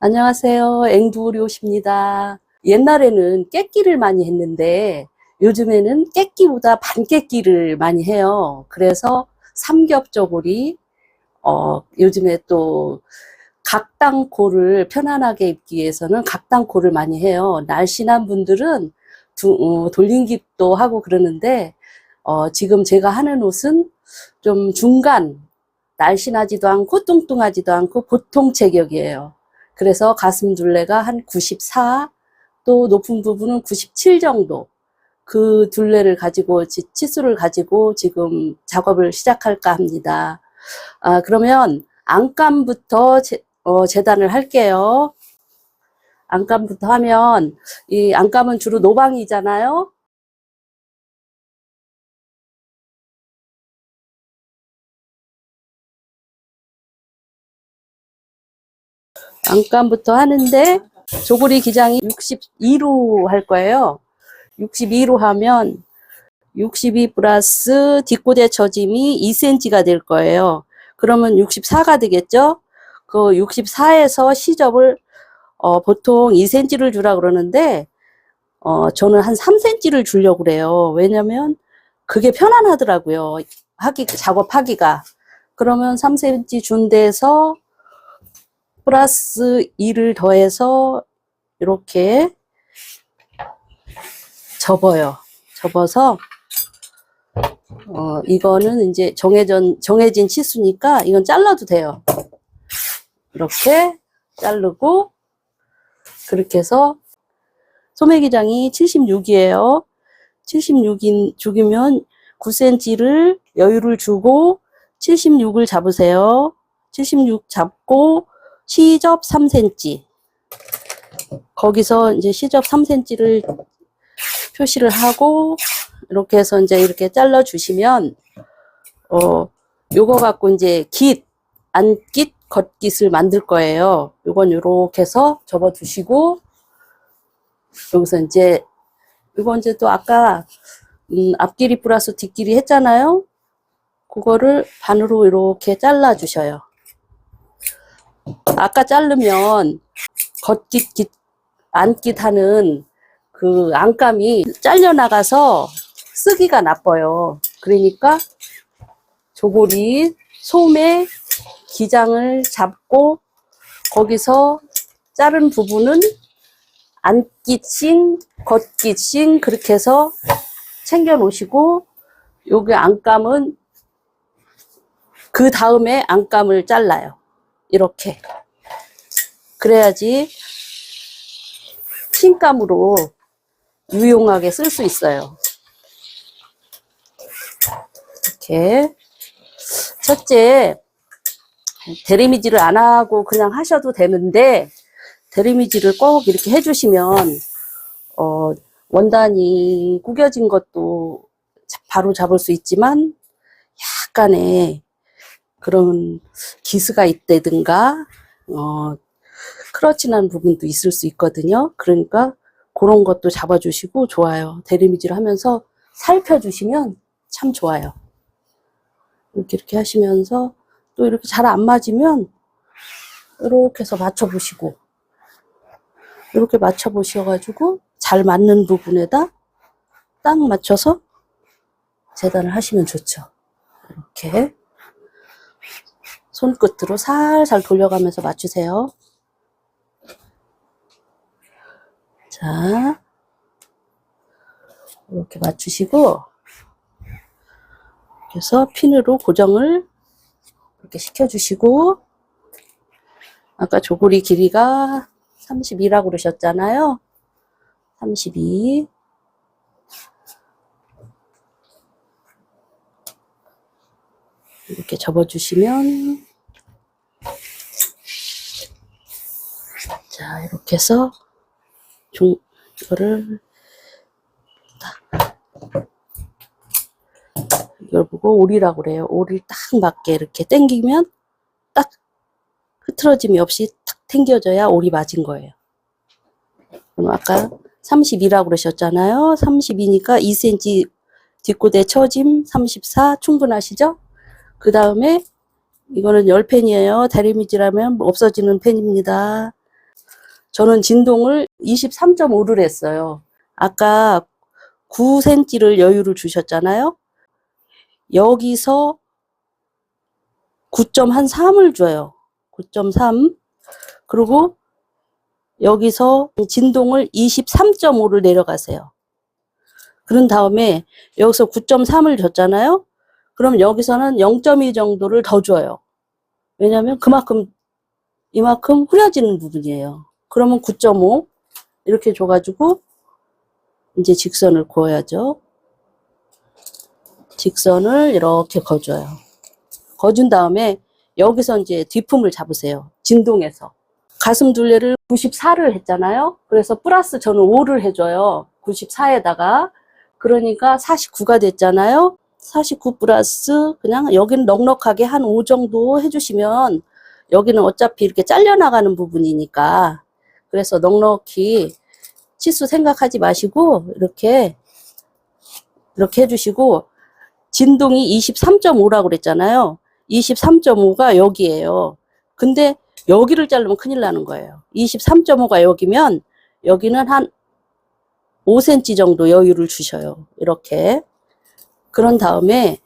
안녕하세요. 앵두리옷입니다. 옛날에는 깻끼를 많이 했는데 요즘에는 깻끼보다 반깻끼를 많이 해요. 그래서 삼겹저고리, 요즘에 또 각당코를 편안하게 입기 위해서는 각당코를 많이 해요. 날씬한 분들은 돌림깁도 하고 그러는데 지금 제가 하는 옷은 좀 중간, 날씬하지도 않고 뚱뚱하지도 않고 보통 체격이에요. 그래서 가슴 둘레가 한 94, 또 높은 부분은 97 정도. 그 둘레를 가지고, 치수를 가지고 지금 작업을 시작할까 합니다. 그러면 안감부터 재단을 할게요. 안감부터 하면, 이 안감은 주로 노방이잖아요. 안감부터 하는데, 조고리 기장이 62로 할 거예요. 62로 하면 62 플러스 뒷고대 처짐이 2cm가 될 거예요. 그러면 64가 되겠죠? 그 64에서 시접을 보통 2cm를 주라 그러는데 저는 한 3cm를 주려고 그래요. 왜냐면 그게 편안하더라고요. 작업하기가. 그러면 3cm 준 데서 플러스 2를 더해서 이렇게 접어요. 접어서 이거는 이제 정해진 치수니까 이건 잘라도 돼요. 이렇게 자르고, 그렇게 해서 소매기장이 76이에요. 76이면 9cm를 여유를 주고 76을 잡으세요. 76 잡고 시접 3cm. 거기서 이제 시접 3cm를 표시를 하고, 이렇게 해서 이제 이렇게 잘라 주시면 요거 갖고 이제 안깃, 겉깃을 만들 거예요. 요건 요렇게 해서 접어 두시고, 여기서 이제 이건 이제 또 아까 앞길이 플러스 뒷길이 했잖아요. 그거를 반으로 이렇게 잘라 주셔요. 아까 자르면 겉깃, 안깃 하는 그 안감이 잘려 나가서 쓰기가 나빠요. 그러니까 조고리, 소매, 기장을 잡고 거기서 자른 부분은 안깃신, 겉깃신 그렇게 해서 챙겨 놓으시고, 여기 안감은 그 다음에 안감을 잘라요. 이렇게. 그래야지 핀감으로 유용하게 쓸 수 있어요. 이렇게. 첫째, 데리미질을 안 하고 그냥 하셔도 되는데, 데리미질을 꼭 이렇게 해주시면 원단이 구겨진 것도 바로 잡을 수 있지만 약간의 그런 기스가 있다든가 크러치난 부분도 있을 수 있거든요. 그러니까 그런 것도 잡아주시고 좋아요. 데리미질 하면서 살펴주시면 참 좋아요. 이렇게 하시면서 또 이렇게 잘 안 맞으면 이렇게 해서 맞춰보시고, 이렇게 맞춰보셔가지고 잘 맞는 부분에다 딱 맞춰서 재단을 하시면 좋죠. 이렇게 손끝으로 살살 돌려가면서 맞추세요. 자, 이렇게 맞추시고, 그래서 핀으로 고정을 이렇게 시켜주시고, 아까 조고리 길이가 32라고 그러셨잖아요. 32. 이렇게 접어주시면, 자, 이렇게 해서 이거를 이걸 보고 오리라고 그래요. 오리를 딱 맞게 이렇게 당기면 딱 흐트러짐이 없이 탁 당겨져야 오리 맞은 거예요. 그럼 아까 32라고 그러셨잖아요. 32니까 2cm 뒷고대 처짐 34 충분하시죠? 그 다음에 이거는 10펜이에요. 데리미질하면 없어지는 펜입니다. 저는 진동을 23.5를 했어요. 아까 9cm를 여유를 주셨잖아요. 여기서 9.3을 줘요. 9.3. 그리고 여기서 진동을 23.5를 내려가세요. 그런 다음에 여기서 9.3을 줬잖아요. 그럼 여기서는 0.2 정도를 더 줘요. 왜냐하면 이만큼 후려지는 부분이에요. 그러면 9.5 이렇게 줘가지고 이제 직선을 그어야죠. 직선을 이렇게 그어줘요. 그어준 다음에 여기서 이제 뒷품을 잡으세요. 진동에서. 가슴 둘레를 94를 했잖아요. 그래서 플러스 저는 5를 해줘요. 94에다가. 그러니까 49가 됐잖아요. 49 플러스 그냥 여기는 넉넉하게 한 5 정도 해주시면 여기는 어차피 이렇게 잘려나가는 부분이니까 그래서 넉넉히 치수 생각하지 마시고 이렇게 해주시고 진동이 23.5라고 그랬잖아요. 23.5가 여기에요. 근데 여기를 자르면 큰일 나는 거예요. 23.5가 여기면 여기는 한 5cm 정도 여유를 주셔요. 이렇게. 그런 다음에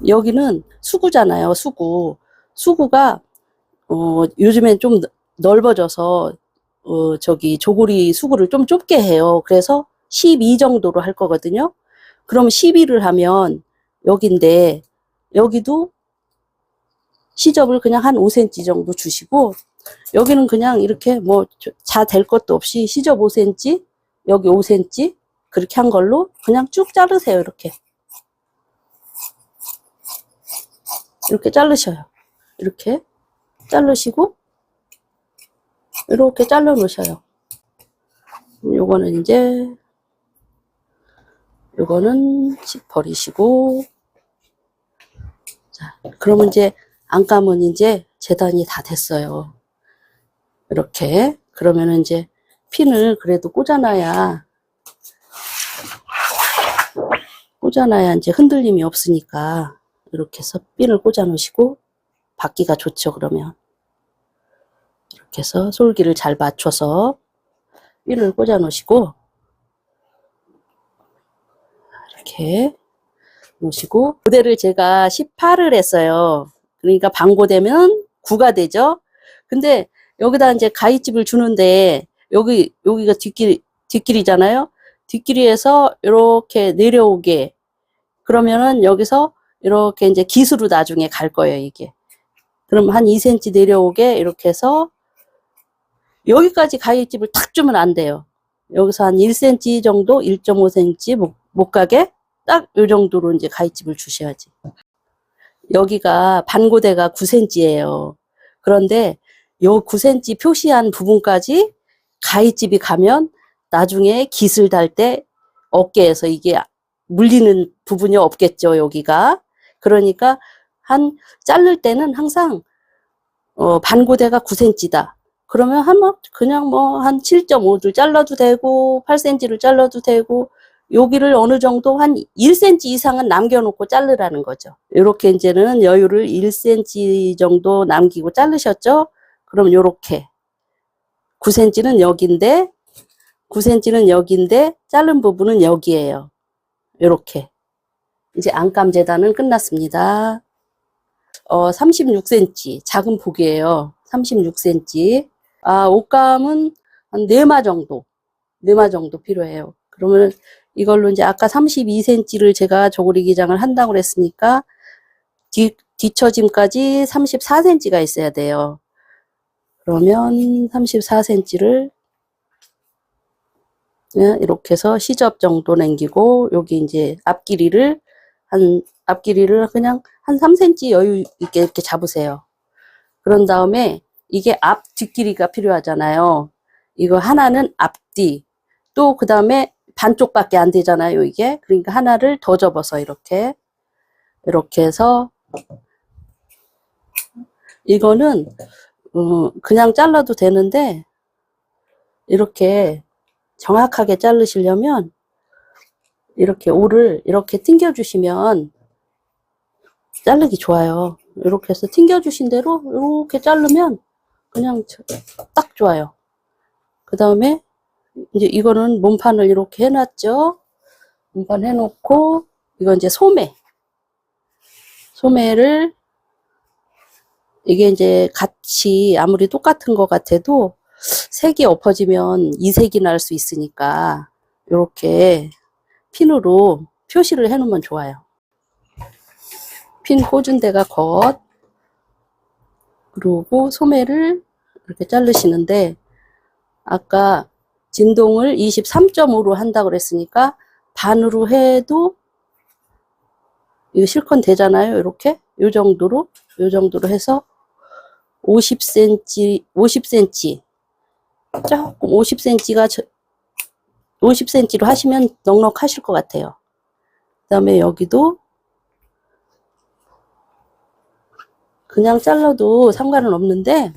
여기는 수구잖아요. 수구가 요즘엔 좀 넓어져서 저기 조고리 수구를 좀 좁게 해요. 그래서 12 정도로 할 거거든요. 그럼 12를 하면 여기인데 여기도 시접을 그냥 한 5cm 정도 주시고 여기는 그냥 이렇게 뭐 자 될 것도 없이 시접 5cm 여기 5cm 그렇게 한 걸로 그냥 쭉 자르세요. 이렇게 자르셔요. 이렇게 자르시고 이렇게 잘라 놓으셔요. 요거는 이제 요거는 버리시고 자 그러면 이제 안감은 이제 재단이 다 됐어요. 이렇게 그러면은 이제 핀을 그래도 꽂아놔야 이제 흔들림이 없으니까 이렇게 해서 핀을 꽂아 놓으시고 받기가 좋죠. 그러면 이렇게 해서 솔기를 잘 맞춰서 핀을 꽂아 놓으시고 이렇게 놓으시고 고대를 제가 18을 했어요. 그러니까 반고되면 9가 되죠. 근데 여기다 이제 가위집을 주는데 여기가 뒷길이잖아요. 뒷길이에서 이렇게 내려오게 그러면은 여기서 이렇게 이제 기수로 나중에 갈 거예요. 이게 그럼 한 2cm 내려오게 이렇게 해서 여기까지 가위집을 탁 주면 안 돼요. 여기서 한 1cm 정도 1.5cm 못 가게 딱 요 정도로 이제 가위집을 주셔야지. 여기가 반고대가 9cm예요. 그런데 요 9cm 표시한 부분까지 가위집이 가면 나중에 깃을 달 때 어깨에서 이게 물리는 부분이 없겠죠. 여기가. 그러니까 자를 때는 항상 반고대가 9cm다. 그러면 그냥 한 7.5를 잘라도 되고 8cm를 잘라도 되고 여기를 어느 정도 한 1cm 이상은 남겨놓고 자르라는 거죠. 이렇게 이제는 여유를 1cm 정도 남기고 자르셨죠? 그럼 이렇게 9cm는 여기인데 자른 부분은 여기에요. 이렇게 이제 안감 재단은 끝났습니다. 36cm 작은 폭이에요. 36cm. 옷감은 한 4마 정도 필요해요. 그러면 이걸로 이제 아까 32cm를 제가 조고리 기장을 한다고 그랬으니까 뒤처짐까지 34cm가 있어야 돼요. 그러면 34cm를 이렇게 해서 시접 정도 남기고 여기 이제 앞길이를 그냥 한 3cm 여유 있게 이렇게 잡으세요. 그런 다음에 이게 뒷길이가 필요하잖아요. 이거 하나는 앞뒤 또 그 다음에 반쪽밖에 안 되잖아요. 이게 그러니까 하나를 더 접어서 이렇게 해서 이거는 그냥 잘라도 되는데 이렇게 정확하게 자르시려면 이렇게 오를 이렇게 튕겨 주시면 자르기 좋아요. 이렇게 해서 튕겨 주신 대로 이렇게 자르면 그냥 딱 좋아요. 그 다음에 이제 이거는 몸판을 이렇게 해놨죠. 몸판 해놓고 이건 이제 소매를 이게 이제 같이 아무리 똑같은 것 같아도 색이 엎어지면 이색이 날 수 있으니까 이렇게 핀으로 표시를 해 놓으면 좋아요. 핀 꽂은 데가 겉, 그리고 소매를 이렇게 자르시는데 아까 진동을 23.5로 한다고 그랬으니까 반으로 해도 이거 실컷 되잖아요. 이렇게 요 정도로 해서 50cm 조금 50cm로 하시면 넉넉하실 것 같아요. 그 다음에 여기도 그냥 잘라도 상관은 없는데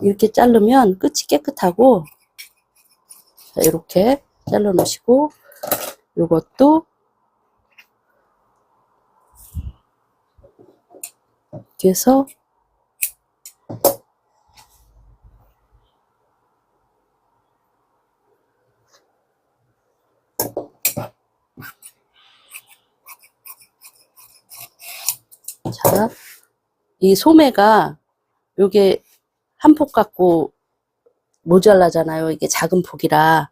이렇게 자르면 끝이 깨끗하고, 자, 이렇게 잘라 놓으시고 요것도 이렇게 해서 자, 이 소매가 요게 한 폭 갖고 모자라잖아요. 이게 작은 폭이라.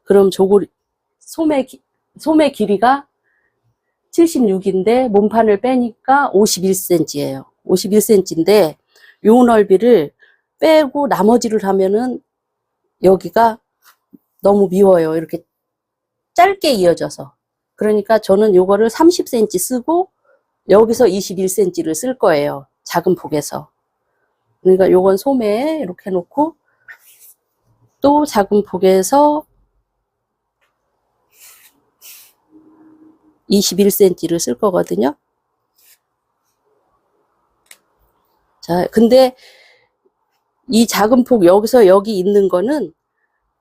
그럼 소매 길이가 76인데 몸판을 빼니까 51cm예요. 51cm인데 요 넓이를 빼고 나머지를 하면은 여기가 너무 미워요. 이렇게 짧게 이어져서. 그러니까 저는 요거를 30cm 쓰고 여기서 21cm를 쓸 거예요. 작은 폭에서. 그러니까 요건 소매에 이렇게 해놓고 또 작은 폭에서 21cm를 쓸 거거든요. 자, 근데 이 작은 폭 여기서 여기 있는 거는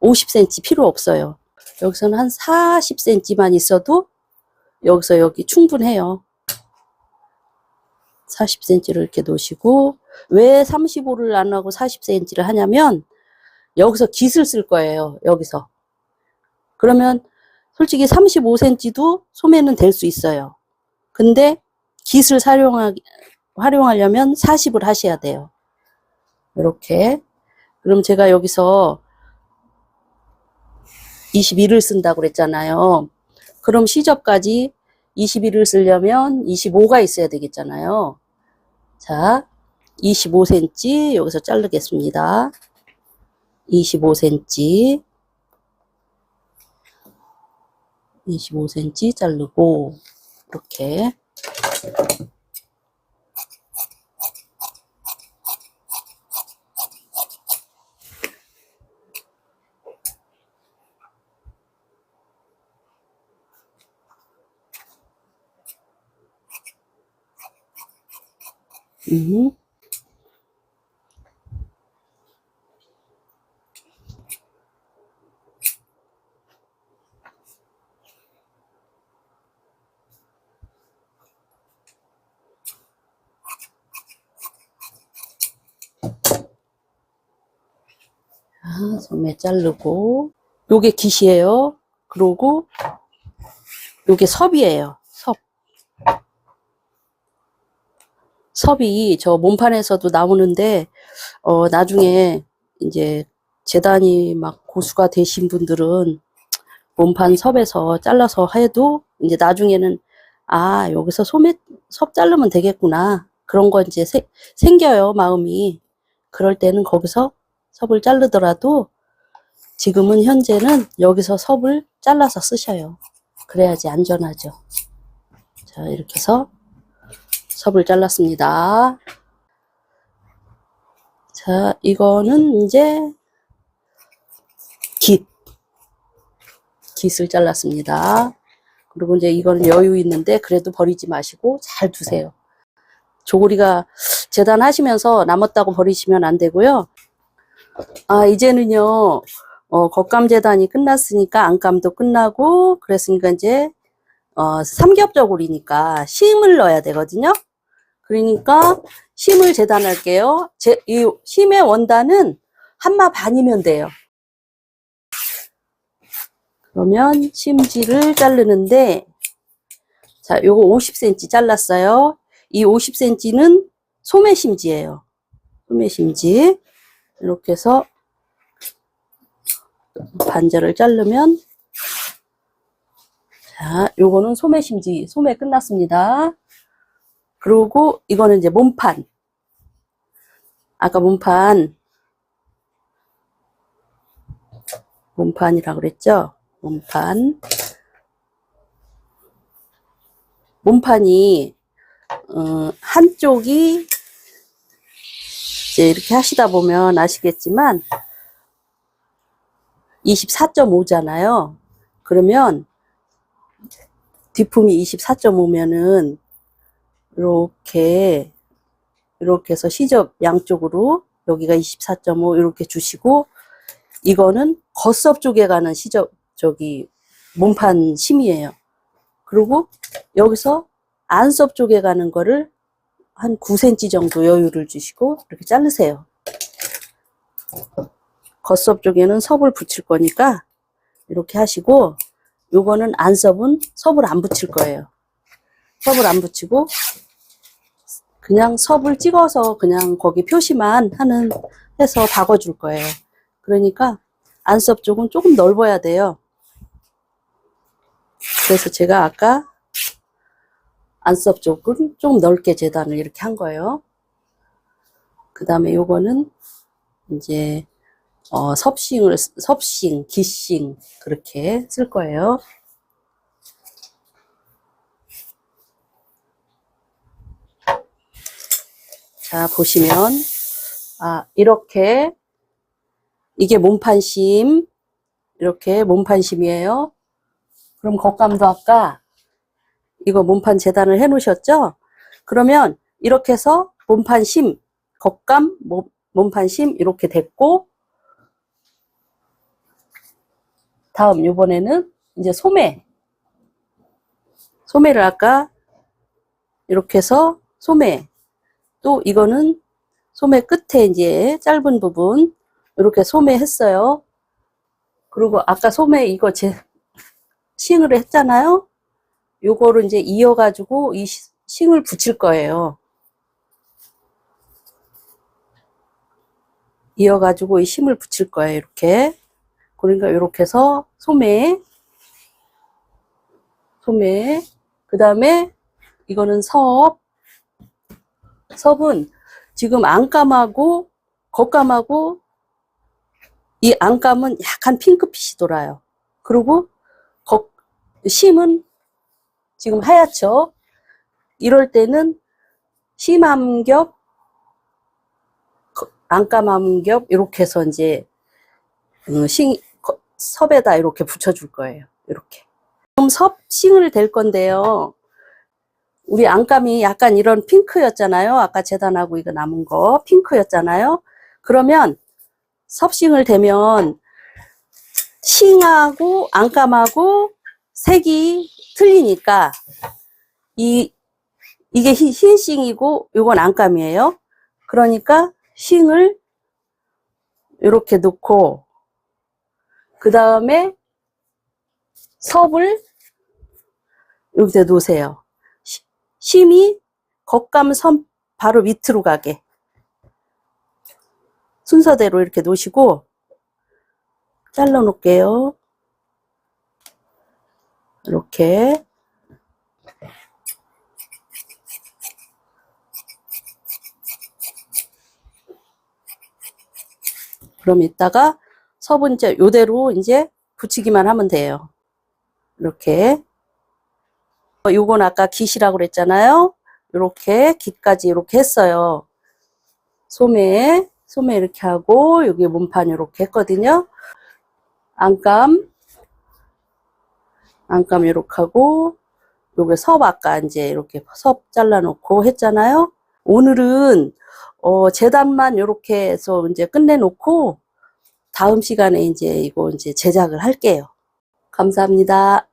50cm 필요 없어요. 여기서는 한 40cm만 있어도 여기서 여기 충분해요. 40cm를 이렇게 놓으시고, 왜 35를 안 하고 40cm를 하냐면 여기서 깃을 쓸 거예요. 여기서. 그러면 솔직히 35cm도 소매는 될 수 있어요. 근데 깃을 활용하려면 40을 하셔야 돼요. 이렇게. 그럼 제가 여기서 21을 쓴다고 그랬잖아요. 그럼 시접까지 21을 쓰려면 25가 있어야 되겠잖아요. 자, 25cm 여기서 자르겠습니다. 25cm 자르고 이렇게. 소매 자르고, 요게 깃이에요. 그리고 요게 섭이에요. 섭이 저 몸판에서도 나오는데 나중에 이제 재단이 막 고수가 되신 분들은 몸판 섭에서 잘라서 해도 이제 나중에는 여기서 섭 자르면 되겠구나, 그런 거 이제 생겨요, 마음이. 그럴 때는 거기서 섭을 자르더라도 지금은 현재는 여기서 섭을 잘라서 쓰셔요. 그래야지 안전하죠. 자, 이렇게 해서 섭을 잘랐습니다. 자, 이거는 이제 깃을 잘랐습니다. 그리고 이제 이거는 여유 있는데 그래도 버리지 마시고 잘 두세요. 조고리가 재단하시면서 남았다고 버리시면 안 되고요. 이제는요, 겉감 재단이 끝났으니까 안감도 끝나고 그랬으니까 이제 삼겹 저고리니까 심을 넣어야 되거든요. 그러니까 심을 재단할게요. 이 심의 원단은 한마 반이면 돼요. 그러면 심지를 자르는데, 자, 요거 50cm 잘랐어요. 이 50cm는 소매심지예요. 소매심지. 이렇게 해서 반절을 자르면, 자, 요거는 소매심지, 소매 끝났습니다. 그리고 이거는 이제 몸판. 아까 몸판이라고 그랬죠? 몸판이, 한쪽이, 이제 이렇게 하시다 보면 아시겠지만, 24.5잖아요. 그러면, 뒷품이 24.5면은, 이렇게 해서 시접 양쪽으로, 여기가 24.5 이렇게 주시고, 이거는 겉섭 쪽에 가는 몸판 심이에요. 그리고 여기서 안섭 쪽에 가는 거를 한 9cm 정도 여유를 주시고 이렇게 자르세요. 겉섭 쪽에는 섭을 붙일 거니까 이렇게 하시고, 요거는 안섭은 섭을 안 붙일 거예요. 섭을 안 붙이고 그냥 섭을 찍어서 그냥 거기 표시만 해서 박아줄 거예요. 그러니까 안섭 쪽은 조금 넓어야 돼요. 그래서 제가 아까 안섭 쪽은 좀 넓게 재단을 이렇게 한 거예요. 그 다음에 요거는 이제 섭싱, 기싱 그렇게 쓸 거예요. 자, 보시면 이렇게 이게 몸판심, 이렇게 몸판심이에요. 그럼 겉감도 아까 이거 몸판 재단을 해 놓으셨죠? 그러면 이렇게 해서 몸판심, 겉감, 몸판심 이렇게 됐고, 다음 이번에는 이제 소매를 아까 이렇게 해서 소매, 또 이거는 소매 끝에 이제 짧은 부분 이렇게 소매 했어요. 그리고 아까 소매 이거 싱을 했잖아요. 요거를 이제 이어가지고 이 싱을 붙일 거예요. 이어가지고 이 심을 붙일 거예요. 이렇게. 그러니까 이렇게 해서 소매, 그 다음에 이거는 섭은 지금 안감하고 겉감하고 이 안감은 약간 핑크빛이 돌아요. 그리고 심은 지금 하얗죠. 이럴 때는 심 한 겹, 안감 한 겹 이렇게 해서 이제 섭에다 이렇게 붙여줄 거예요. 이렇게. 그럼 섭싱을 될 건데요. 우리 안감이 약간 이런 핑크였잖아요. 아까 재단하고 이거 남은 거 핑크였잖아요. 그러면 섭싱을 되면 싱하고 안감하고 색이 틀리니까 이게 흰싱이고 이건 안감이에요. 그러니까 싱을 이렇게 넣고 그 다음에 섭을 여기다 놓으세요. 심이 겉감선 바로 밑으로 가게 순서대로 이렇게 놓으시고 잘라 놓을게요. 이렇게. 그럼 이따가 섭은 이제 요대로 이제 붙이기만 하면 돼요. 이렇게. 요건 아까 깃이라고 그랬잖아요. 이렇게 깃까지 이렇게 했어요. 소매 이렇게 하고 여기 몸판 이렇게 했거든요. 안감 이렇게 하고 요게 섭 아까 이제 이렇게 섭 잘라 놓고 했잖아요. 오늘은 재단만 이렇게 해서 이제 끝내 놓고 다음 시간에 이제 이거 이제 제작을 할게요. 감사합니다.